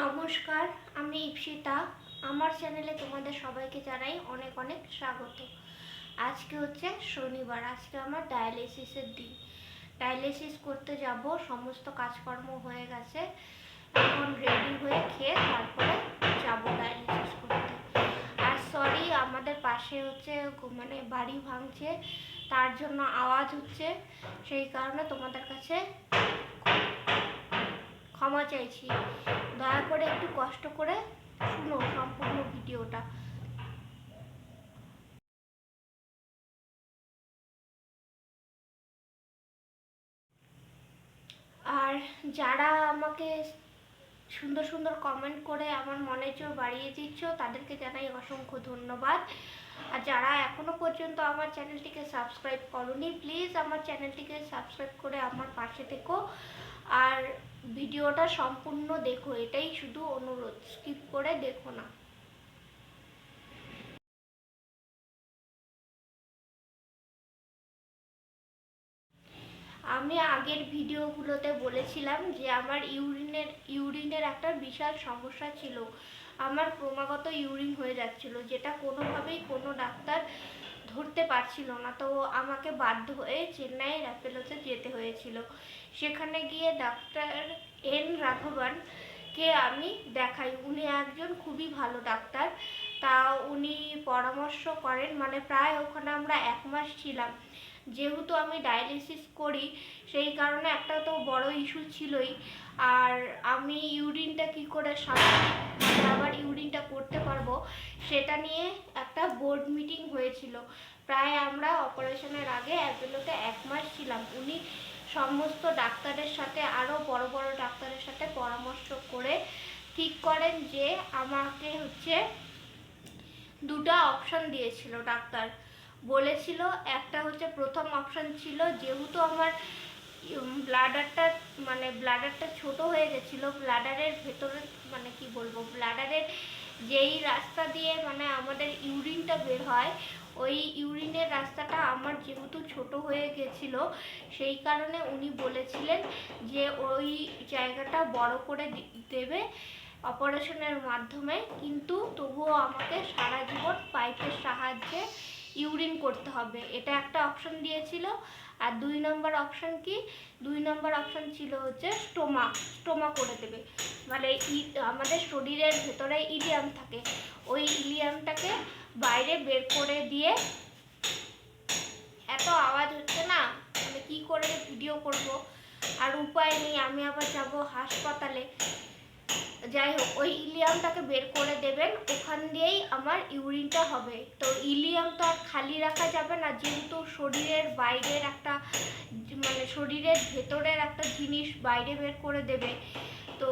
নমস্কার, আমি ইপসিতা। আমার চ্যানেলে তোমাদের সবাইকে জানাই অনেক অনেক স্বাগত। আজকে হচ্ছে শনিবার, আজকে আমার ডায়ালিসিসের দিন। ডায়ালিসিস করতে যাব, সমস্ত কাজকর্ম হয়ে গেছে, এখন রেডি হয়ে খেয়ে তারপরে যাব ডায়ালিসিস করতে। আর সরি, আমাদের পাশে হচ্ছে বাড়ি ভাঙছে, তার জন্য আওয়াজ হচ্ছে, সেই কারণে তোমাদের কাছে ক্ষমা চাইছি। দয়া করে একটু কষ্ট করে শুনো সম্পূর্ণ ভিডিওটা। আর যারা আমাকে সুন্দর সুন্দর কমেন্ট করে আমার মনের জোর বাড়িয়ে দিচ্ছ, তাদেরকে জানাই অসংখ্য ধন্যবাদ। আর যারা এখনো পর্যন্ত আমার চ্যানেলটিকে সাবস্ক্রাইব করোনি, প্লিজ আমার চ্যানেলটিকে সাবস্ক্রাইব করে আমার পাশে থেকো আর ভিডিওটা সম্পূর্ণ দেখো, এটাই শুধু অনুরোধ, স্কিপ করে দেখো না। আমি আগের ভিডিওগুলোতে বলেছিলাম যে আমার ইউরিনের একটা বিশাল সমস্যা ছিল। আমার ক্রমাগত ইউরিন হয়ে যাচ্ছিল, যেটা কোনোভাবেই কোনো ডাক্তার ধরতে পারছিল না। তো আমাকে বাধ্য হয়ে চেন্নাই অ্যাপোলোতে যেতে হয়েছিল। সেখানে গিয়ে ডাক্তার এন রাঘবন কে আমি দেখাই। উনি একজন খুবই ভালো ডাক্তার। তা উনি পরামর্শ করেন, প্রায় ওখানে আমরা 1 মাস ছিলাম। যেহেতু আমি ডায়ালিসিস করি, সেই কারণে একটা তো বড় ইস্যু ছিলই। আর আমি ইউরিনটা কী করে স্বাভাবিকভাবে আবার ইউরিনটা করতে পারবো, সেটা নিয়ে একটা বোর্ড মিটিং হয়েছিল। প্রায় আমরা অপারেশনের আগে অ্যাপোলোতে 1 মাস ছিলাম। উনি সমস্ত ডাক্তারের সাথে, আরও বড় বড় ডাক্তারের সাথে পরামর্শ করে ঠিক করেন যে আমাকে হচ্ছে 2টা অপশন দিয়েছিল ডাক্তার। বলেছিল, একটা হচ্ছে প্রথম অপশন ছিল, যেহেতু আমার ব্লাডারটা ছোট হয়ে গেছিলো, ব্লাডারের ভেতরে ব্লাডারের যেই রাস্তা দিয়ে আমাদের ইউরিনটা বের হয়, ওই ইউরিনের রাস্তাটা আমার যেহেতু ছোট হয়ে গেছিল, সেই কারণে উনি বলেছিলেন যে ওই জায়গাটা বড় করে দেবে অপারেশনের মাধ্যমে, কিন্তু তবুও আমাকে সারা জীবন পাইপের সাহায্যে ইউরিন করতে হবে। এটা একটা অপশন দিয়েছিল। আর 2 নম্বর অপশন কি? 2 নম্বর অপশন ছিল হচ্ছে স্টোমা করে দেবে। আমাদের শরীরের ভেতরে ইলিয়াম থাকে, ওই ইলিয়ামটাকে বাইরে বের করে দিয়ে। এত আওয়াজ হচ্ছে না, কি করে ভিডিও করব, আর উপায় নেই, আমি আবার যাব হাসপাতালে। যাই হোক, ওই ইলিয়ামটাকে বের করে দেবেন, ওখান দিয়েই আমার ইউরিনটা হবে। তো ইলিয়ামটা খালি রাখা যাবে না, যেহেতু শরীরের বাইরের একটা শরীরের ভেতরের একটা জিনিস বাইরে বের করে দেবে। তো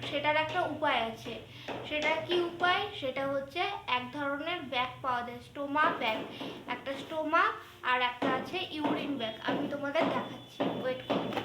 সেটার একটা উপায় আছে। সেটা কি উপায়? সেটা হচ্ছে এক ধরনের ব্যাগ পাওয়া যায়, স্টোমা ব্যাগ। একটা স্টোমা আর একটা আছে ইউরিন ব্যাগ। আমি তোমাদের দেখাচ্ছি, ওয়েট করতে।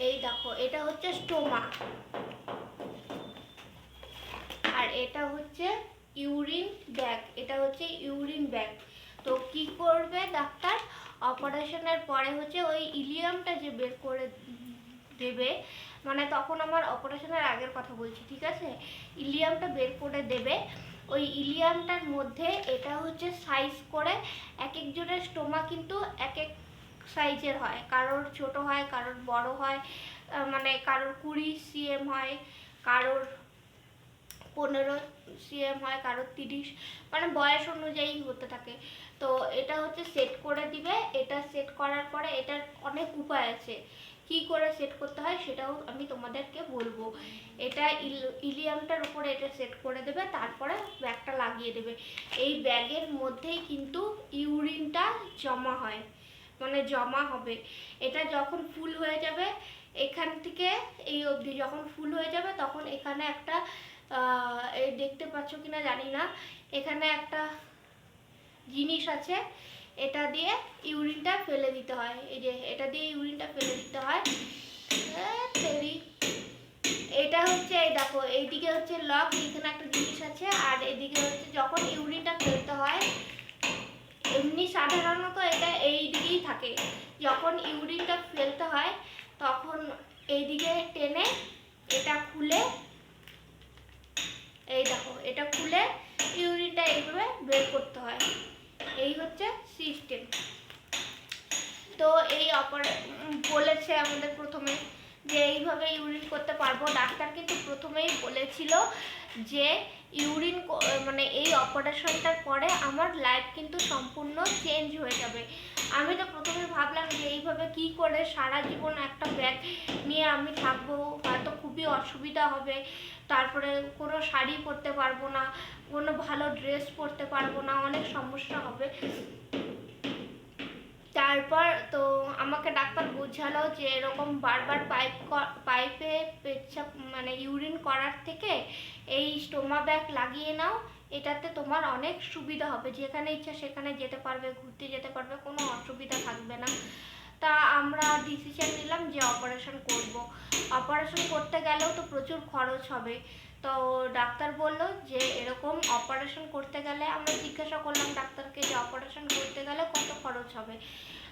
এই দেখো, এটা হচ্ছে স্টোমা আর এটা হচ্ছে ইউরিন ব্যাগ। এটা হচ্ছে ইউরিন ব্যাগ। তো কি করবে ডাক্তার? অপারেশনের পরে হচ্ছে ওই ইলিয়ামটা যে বের করে দেবে, তখন আমার অপারেশনের আগের কথা বলছি, ঠিক আছে? ইলিয়ামটা বের করে দেবে। ওই ইলিয়ামটার মধ্যে এটা হচ্ছে সাইজ করে, এক একজনের স্টোমা কিন্তু এক এক সাইজের হয়, কারোর ছোট হয়, কারোর বড় হয়, কারোর 20 cm হয়, কারোর 15 cm হয়, কারোর 30, বয়স অনুযায়ী হতে থাকে। তো এটা হচ্ছে সেট করে দিবে। এটা সেট করার পরে এটার অনেক উপায় আছে, কি করে সেট করতে হয় সেটাও আমি তোমাদেরকে বলবো। এটা ইলিয়ামটার উপরে এটা সেট করে দেবে, তারপরে ব্যাগটা লাগিয়ে দেবে। এই ব্যাগের মধ্যেই কিন্তু ইউরিনটা জমা হয়, জমা হবে। এটা যখন ফুল হয়ে যাবে, এখান থেকে এই অবধি যখন ফুল হয়ে যাবে, তখন এখানে একটা এই দেখতে পাচ্ছ কিনা জানি না, এখানে একটা জিনিস আছে, এটা দিয়ে ইউরিনটা ফেলে দিতে হয়। এই যে এটা দিয়ে ইউরিনটা ফেলে দিতে হয়। এটা হচ্ছে, এই দেখো, এইদিকে হচ্ছে লক, এখানে একটা জিনিস আছে, আর এদিকে হচ্ছে যখন ইউরিনটা ফেলতে হয়, এমনি সাধারণত এটা এই দিকেই থাকে। যখন ইউরিনটা ফেলতে হয়, তখন এইদিকে টেনে এটা খুলে, এই দেখো এটা খুলে ইউরিনটা এইভাবে বের করতে হয়। এই হচ্ছে সিস্টেম। তো এই বলেছে আমাদের প্রথমে যে এইভাবে ইউরিন করতে পারবো। ডাক্তার কিন্তু প্রথমেই বলেছিল যে ইউরিন মানে এই অপারেশনটার পরে আমার লাইফ কিন্তু সম্পূর্ণ চেঞ্জ হয়ে যাবে। আমি তো প্রথমে ভাবলাম যে এইভাবে কি করে সারা জীবন একটা ব্যাগ নিয়ে আমি থাকবো, হয়তো খুবই অসুবিধা হবে, তারপরে কোনো শাড়ি পরতে পারবো না, কোনো ভালো ড্রেস পরতে পারবো না, অনেক সমস্যা হবে। তারপর তো আমাকে ডাক্তার বোঝালো যে এরকম বারবার পাইপে পেচ্ছাপ মানে ইউরিন করার থেকে এই স্টোমা ব্যাগ লাগিয়ে নাও, এটাতে তোমার অনেক সুবিধা হবে, যেখানে ইচ্ছা সেখানে যেতে পারবে, ঘুরতে যেতে পারবে, কোনো অসুবিধা থাকবে না। তা আমরা ডিসিশন নিলাম যে অপারেশন করব। অপারেশন করতে গেলেও তো প্রচুর খরচ হবে। তো ডাক্তার বলল যে এরকম অপারেশন করতে গেলে, আমরা জিজ্ঞাসা করলাম ডাক্তারকে যে অপারেশন করতে গেলে কত খরচ হবে।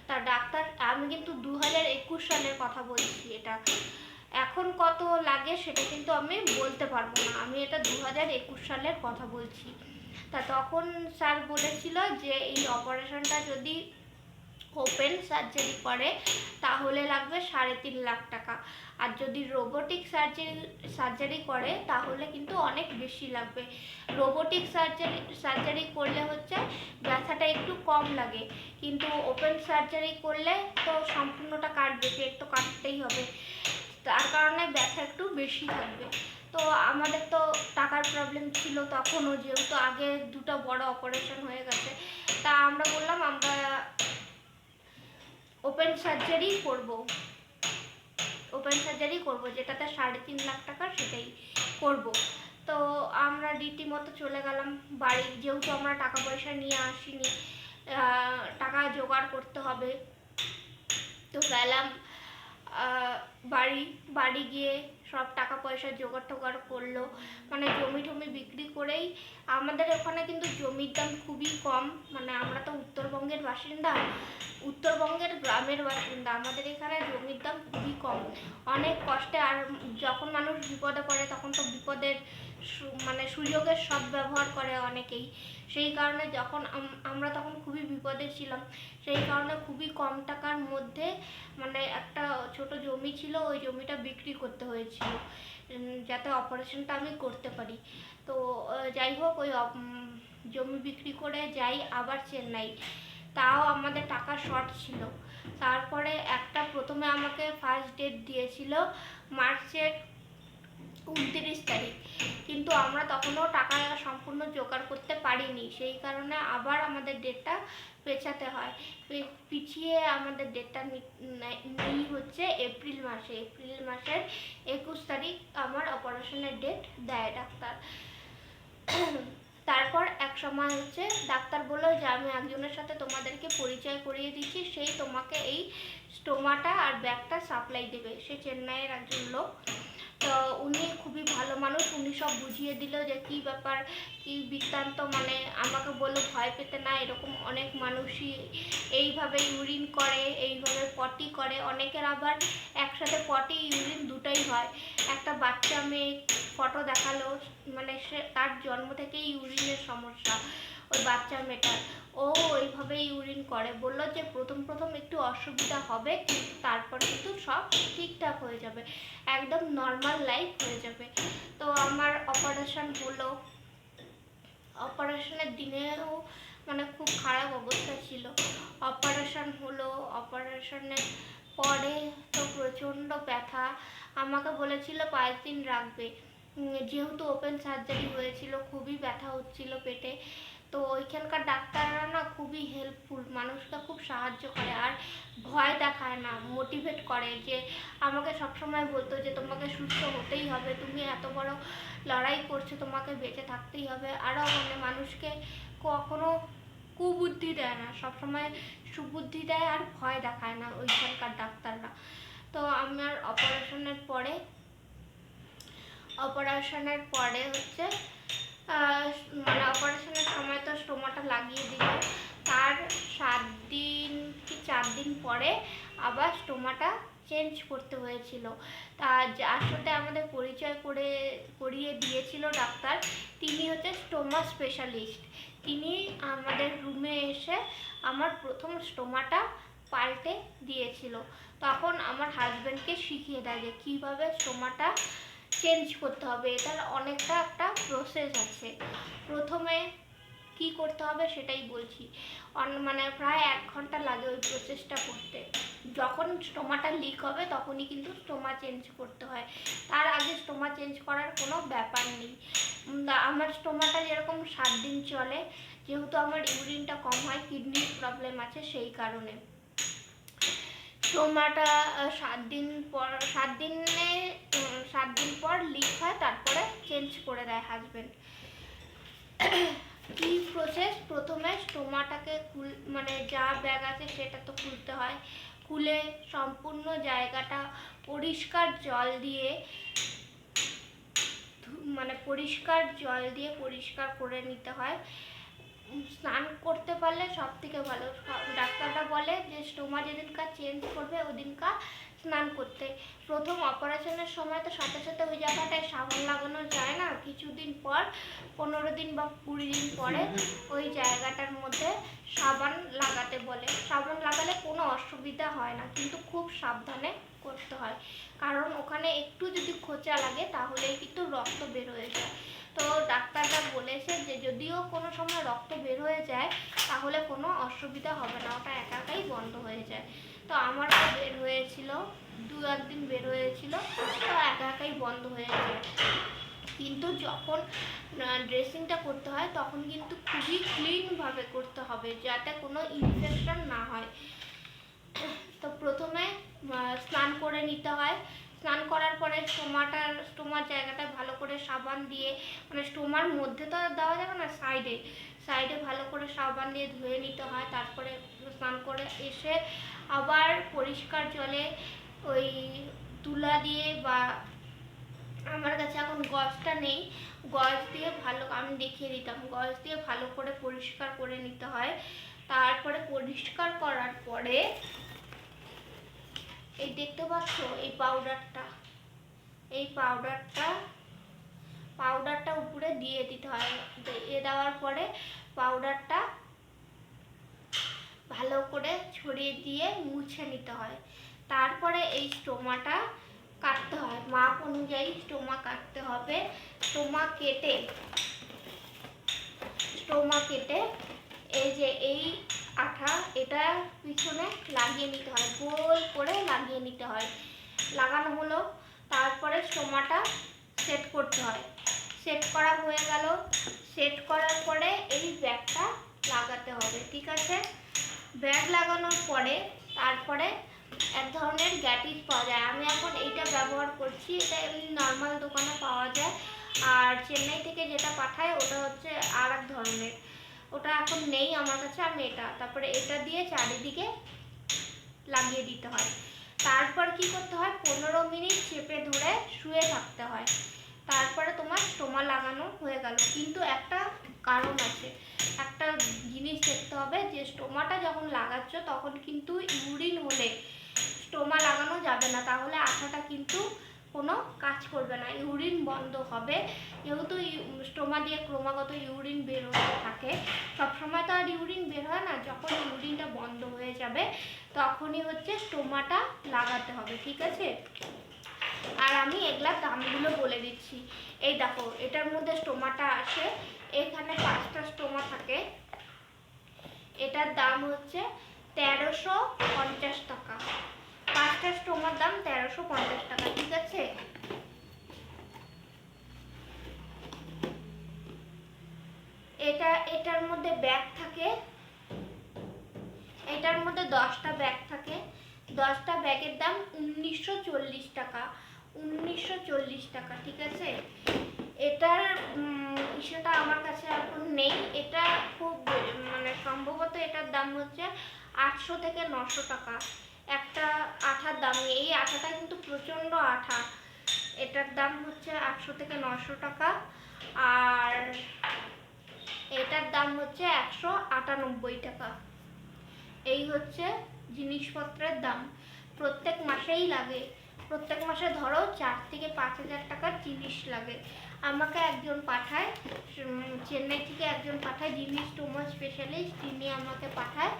তা ডাক্তার, আমি কিন্তু 2021 সালের কথা বলছি, এটা এখন কত লাগে সেটা কিন্তু আমি বলতে পারবো না, আমি এটা 2021 সালের কথা বলছি। তা তখন স্যার বলেছিল যে এই অপারেশনটা যদি ওপেন সার্জারি করে তাহলে লাগবে 3.5 লাখ টাকা, আর যদি রোবোটিক সার্জারি করে তাহলে কিন্তু অনেক বেশি লাগবে। রোবোটিক সার্জারি করলে হচ্ছে ব্যথাটা একটু কম লাগে, কিন্তু ওপেন সার্জারি করলে তো সম্পূর্ণটা কাটবে, পেট তো কাটতেই হবে, তার কারণে ব্যথা একটু বেশি থাকবে। তো আমাদের তো টাকার প্রবলেম ছিল তখনও, যেহেতু আগে 2টা বড় অপারেশন হয়ে গেছে, তা আমরা বললাম আমরা ওপেন সার্জারি করব, যেটাতে 3.5 লাখ টাকা, সেটাই করব। তো আমরা রীতিমতো চলে গেলাম বাড়ি, যেহেতু আমরা টাকা পয়সা নিয়ে আসিনি, টাকা জোগাড় করতে হবে। তো গেলাম বাড়ি গিয়ে সব টাকা পয়সা জোগাড় করলো, মানে জমি টমি বিক্রি করেই। আমাদের ওখানে কিন্তু জমির দাম খুবই কম, মানে আমরা তো উত্তরবঙ্গের গ্রামের বাসিন্দা, আমাদের এখানে জমির দাম খুবই কম, অনেক কষ্টে। আর যখন মানুষ বিপদে পড়ে তখন তো বিপদের মানে সুযোগের সব ব্যবহার করে অনেকেই, সেই কারণে যখন আমরা তখন খুবই বিপদে ছিলাম, সেই কারণে খুবই কম টাকার মধ্যে মানে একটা ছোট জমি ছিল, ওই জমিটা বিক্রি করতে হয়েছিল যাতে অপারেশনটা আমি করতে পারি। তো যাই হোক, ওই জমি বিক্রি করে যাই আবার চেন্নাই, তাও আমাদের টাকা শর্ট ছিল। তারপরে প্রথমে আমাকে ফার্স্ট ডেট দিয়েছিল মার্চের 29 তারিখ, কিন্তু আমরা তখনও টাকা সম্পূর্ণ জোগাড় করতে পারিনি, সেই কারণে আবার আমাদের ডেটটা পেছাতে হয়, পিছিয়ে আমাদের ডেটটা নেই হচ্ছে এপ্রিল মাসের 21 তারিখ আমার অপারেশনের ডেট দেয় ডাক্তার। তারপর এক সময় হচ্ছে ডাক্তার বললো যে আমি একজনের সাথে তোমাদেরকে পরিচয় করিয়ে দিচ্ছি, সেই তোমাকে এই স্টোমাটা আর ব্যাগটা সাপ্লাই দেবে, সে চেন্নাইয়ের একজন লোক। তো উনি খুবই ভালো মানুষ, উনি সব বুঝিয়ে দিল যে কী ব্যাপার কী বৃত্তান্ত, মানে আমাকে বললো ভয় পেতে না, এরকম অনেক মানুষই এইভাবে ইউরিন করে, এইভাবে পটি করে, অনেকের আবার একসাথে পটি ইউরিন দুটোই হয়। একটা বাচ্চা মেয়ে ফটো দেখালো, মানে সে তার জন্ম থেকেই ইউরিনের সমস্যা, ওই বাচ্চা মেয়েটার, ও ওইভাবে ইউরিন করে, বললো যে প্রথম একটু অসুবিধা হবে, কিন্তু তারপর কিন্তু সব ঠিকঠাক হয়ে যাবে, একদম নর্মাল লাইফ হয়ে যাবে। তো আমার অপারেশন হলো, অপারেশনের দিনেও মানে খুব খারাপ অবস্থা ছিল। অপারেশনের পরে তো প্রচণ্ড ব্যথা, আমাকে বলেছিল 5 দিন রাখবে, যেহেতু ওপেন সার্জারি হয়েছিল, খুবই ব্যথা হচ্ছিল পেটে। তো ওইখানকার ডাক্তাররা না খুবই হেল্পফুল, মানুষকে খুব সাহায্য করে, আর ভয় দেখায় না, মোটিভেট করে, যে আমাকে সবসময় বলতো যে তোমাকে সুস্থ হতেই হবে, তুমি এত বড় লড়াই করছো, তোমাকে বেঁচে থাকতেই হবে। আরও মানে মানুষকে কখনো কুবুদ্ধি দেয় না, সবসময় সুবুদ্ধি দেয়, আর ভয় দেখায় না ওইখানকার ডাক্তাররা। তো আমার অপারেশনের পরে হচ্ছে মানে অপারেশনের সময় তো স্টোমাটা লাগিয়ে দিল, তার 7 দিন কি 4 দিন পরে আবার স্টোমাটা চেঞ্জ করতে হয়েছিল। তা যার সাথে আমাদের পরিচয় করিয়ে দিয়েছিল ডাক্তার, তিনি হচ্ছে স্টোমা স্পেশালিস্ট। তিনি আমাদের রুমে এসে আমার প্রথম স্টোমাটা পাল্টে দিয়েছিল। তখন আমার হাজব্যান্ডকে শিখিয়ে দেয় যে কীভাবে স্টোমাটা চেঞ্জ করতে হবে। এটার অনেকটা একটা প্রসেস আছে। প্রথমে কি করতে হবে সেটাই বলছি। মানে প্রায় 1 ঘন্টা লাগে ওই প্রসেসটা করতে। যখন স্টোমাটা লিক হবে তখনই কিন্তু স্টোমা চেঞ্জ করতে হয়, তার আগে স্টোমা চেঞ্জ করার কোনো ব্যাপার নেই। আমার স্টোমাটা যেরকম 7 দিন চলে, যেহেতু আমার ইউরিনটা কম হয়, কিডনির প্রবলেম আছে, সেই কারণে স্টোমাটা 7 দিন পর লিক হয়, তারপরে চেঞ্জ করে দেয় হাজবেন্ড। কি প্রসেস? প্রথমে স্টোমাটাকে মানে যা ব্যাগ আছে সেটা তো খুলতে হয়। খুলে সম্পূর্ণ জায়গাটা পরিষ্কার জল দিয়ে পরিষ্কার করে নিতে হয়। স্নান করতে পারলে সব থেকে ভালো। ডাক্তাররা বলে যে স্টোমা যেদিনকার চেঞ্জ করবে ওদিনকার স্নান করতে। প্রথম অপারেশনের সময় তো সাথে সাথে ওই জায়গাটায় সাবান লাগানো যায় না, কিছুদিন পর 15 দিন বা 20 দিন পরে ওই জায়গাটার মধ্যে সাবান লাগাতে বলে। সাবান লাগালে কোনো অসুবিধা হয় না, কিন্তু খুব সাবধানে করতে হয়, কারণ ওখানে একটু যদি খোঁচা লাগে তাহলেই কিন্তু রক্ত বের হয়ে যায়। তো ডাক্তাররা বলেছে যে যদিও কোনো সময় রক্ত বের হয়ে যায় তাহলে কোনো অসুবিধা হবে না, ওটা একাই বন্ধ হয়ে যায়। তো আমারও বের হয়েছিল, 2-1 দিন বের হয়েছিল, তো একাই বন্ধ হয়ে যায়। কিন্তু যখন ড্রেসিংটা করতে হয় তখন কিন্তু খুবই ক্লিনভাবে করতে হবে, যাতে কোনো ইনফেকশন না হয়। তো প্রথমে স্নান করে নিতে হয়। স্নান করার পরে স্টোমার জায়গাটা ভালো করে সাবান দিয়ে, মানে স্টোমার মধ্যে তো দেওয়া যাবে না, সাইডে ভালো করে সাবান দিয়ে ধুয়ে নিতে হয়। তারপরে স্নান করে এসে আবার পরিষ্কার জলে ওই তুলা দিয়ে, বা আমার কাছে এখন গজটা নেই, গজ দিয়ে আমি দেখিয়ে দিতাম, গজ দিয়ে ভালো করে পরিষ্কার করে নিতে হয়। তারপরে পরিষ্কার করার পরে এই দেখতে পাচ্ছ এই পাউডারটা উপরে দিয়ে দিতে হয়। দেওয়ার পরে পাউডারটা ভালো করে ছড়িয়ে দিয়ে মুছে নিতে হয়। তারপরে এই স্টোমাটা কাটতে হয়, মাপ অনুযায়ী স্টোমা কাটতে হবে। স্টোমা কেটে এই যে এই আঠা, এটা পিছনে লাগিয়ে নিতে হয়, গোল করে লাগিয়ে নিতে হয়। লাগানো হলো, তারপরে স্টোমাটা সেট করতে হয়। সেট করা হয়ে গেল। সেট করার পরে এই ব্যাগটা লাগাতে হবে, ঠিক আছে? ব্যাগ লাগানোর পরে তারপরে এক ধরনের গ্যাটিস পাওয়া যায়, আমি এখন এইটা ব্যবহার করছি। এটা এমনি নর্মাল দোকানে পাওয়া যায়, আর চেন্নাই থেকে যেটা পাঠায় ওটা হচ্ছে আর এক ধরনের, ওটা এখন নেই আমার কাছে। আমি তারপরে এটা দিয়ে চারিদিকে লাগিয়ে দিতে হয়। তারপর কি করতে হয়, 15 মিনিট চেপে ধরে শুয়ে থাকতে হয়। তারপরে তোমার স্টোমা লাগানো হয়ে গেল। কিন্তু একটা কারণ আছে, একটা জিনিস দেখতে হবে যে স্টোমাটা যখন লাগাচ্ছ তখন কিন্তু ইউরিন হলে স্টোমা লাগানো যাবে না, তাহলে আঠাটা কিন্তু কোনো কাজ করবে না, ইউরিন বন্ধ হবে। যেহেতু স্টোমা দিয়ে ক্রমাগত ইউরিন বের হতে থাকে, সবসময় তো আর ইউরিন বের হয় না, যখন ইউরিনটা বন্ধ হয়ে যাবে তখনই হচ্ছে স্টোমাটা লাগাতে হবে, ঠিক আছে? আর আমি এগুলা দামগুলো বলে দিচ্ছি। এই দেখো, এটার মধ্যে স্টোমাটা আসে, এখানে 5টা স্টোমা থাকে। এটার দাম হচ্ছে 1350 টাকা। 5টা স্টোমার দাম 1350 টাকা, ঠিক আছে? এটার মধ্যে ব্যাগ থাকে, এটার মধ্যে 10টা ব্যাগ থাকে। 10টা ব্যাগের দাম 1940 টাকা। 1940 টাকা, ঠিক আছে? এটার সেটা আমার কাছে এখন নেই। এটা খুব মানে সম্ভবত এটার দাম হচ্ছে 800 থেকে 900 টাকা একটা আঠার দাম। এই আঠাটা কিন্তু প্রচণ্ড আঠা। এটার দাম হচ্ছে 800 থেকে 900 টাকা। আর এটার দাম হচ্ছে 198 টাকা। এই হচ্ছে জিনিসপত্রের দাম। প্রত্যেক মাসেই লাগে। প্রত্যেক মাসে ধরো 4 থেকে 5,000 টাকার জিনিস লাগে। আমাকে একজন পাঠায়, চেন্নাই থেকে একজন পাঠায়, যিনি স্টোমা স্পেশালিস্ট, তিনি আমাকে পাঠায়।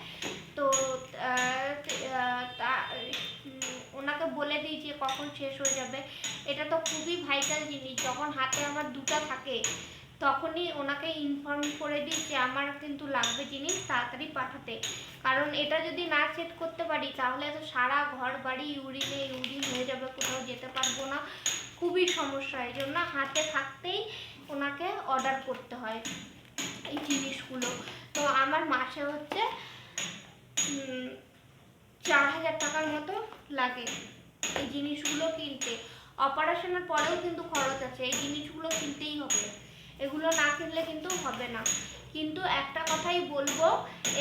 তো ওনাকে বলে দিই যে কখন শেষ হয়ে যাবে। এটা তো খুবই ভাইটাল জিনিস, যখন হাতে আমার দুটো থাকে তখনই ওনাকে ইনফর্ম করে দিই যে আমার কিন্তু লাগবে জিনিস, তাড়াতাড়ি পাঠাতে। কারণ এটা যদি না সেট করতে পারি তাহলে তো সারা ঘর বাড়ি ইউরিন হয়ে যাবে, কোথাও যেতে পারবো না, খুবই সমস্যা। এই জন্য হাতে থাকতেই ওনাকে অর্ডার করতে হয় এই জিনিসগুলো। তো আমার মাসে হচ্ছে 4,000 টাকার মতো লাগে এই জিনিসগুলো কিনতে। অপারেশনের পরেও কিন্তু খরচ আছে, এই জিনিসগুলো কিনতেই হবে, এগুলো না কিনলে কিন্তু হবে না। কিন্তু একটা কথাই বলবো,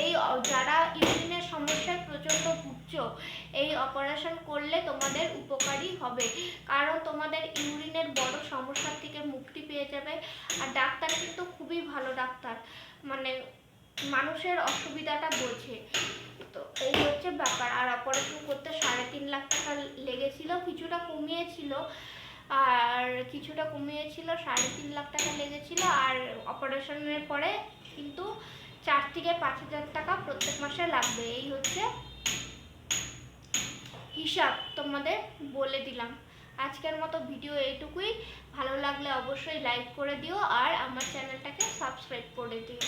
এই যারা ইউরিনের সমস্যায় প্রচণ্ড ভুগছো, এই অপারেশন করলে তোমাদের উপকারী হবে। কারণ তোমাদের ইউরিনের বড় সমস্যার থেকে মুক্তি পেয়ে যাবে। আর ডাক্তার কিন্তু খুবই ভালো ডাক্তার, মানে মানুষের অসুবিধাটা বোঝে। তো এই হচ্ছে ব্যাপার। আর অপারেশন করতে 3.5 লাখ টাকা লেগেছিল, কিছুটা কমিয়েছিল, 3.5 লাখ টাকা লেগেছিল। আর অপারেশনের পরে কিন্তু 4 থেকে 5,000 টাকা প্রত্যেক মাসে লাগবে। এই হচ্ছে হিসাব, তোমাদের বলে দিলাম। আজকের মতো ভিডিও এইটুকুই। ভালো লাগলে অবশ্যই লাইক করে দিও আর আমার চ্যানেলটাকে সাবস্ক্রাইব করে দিও।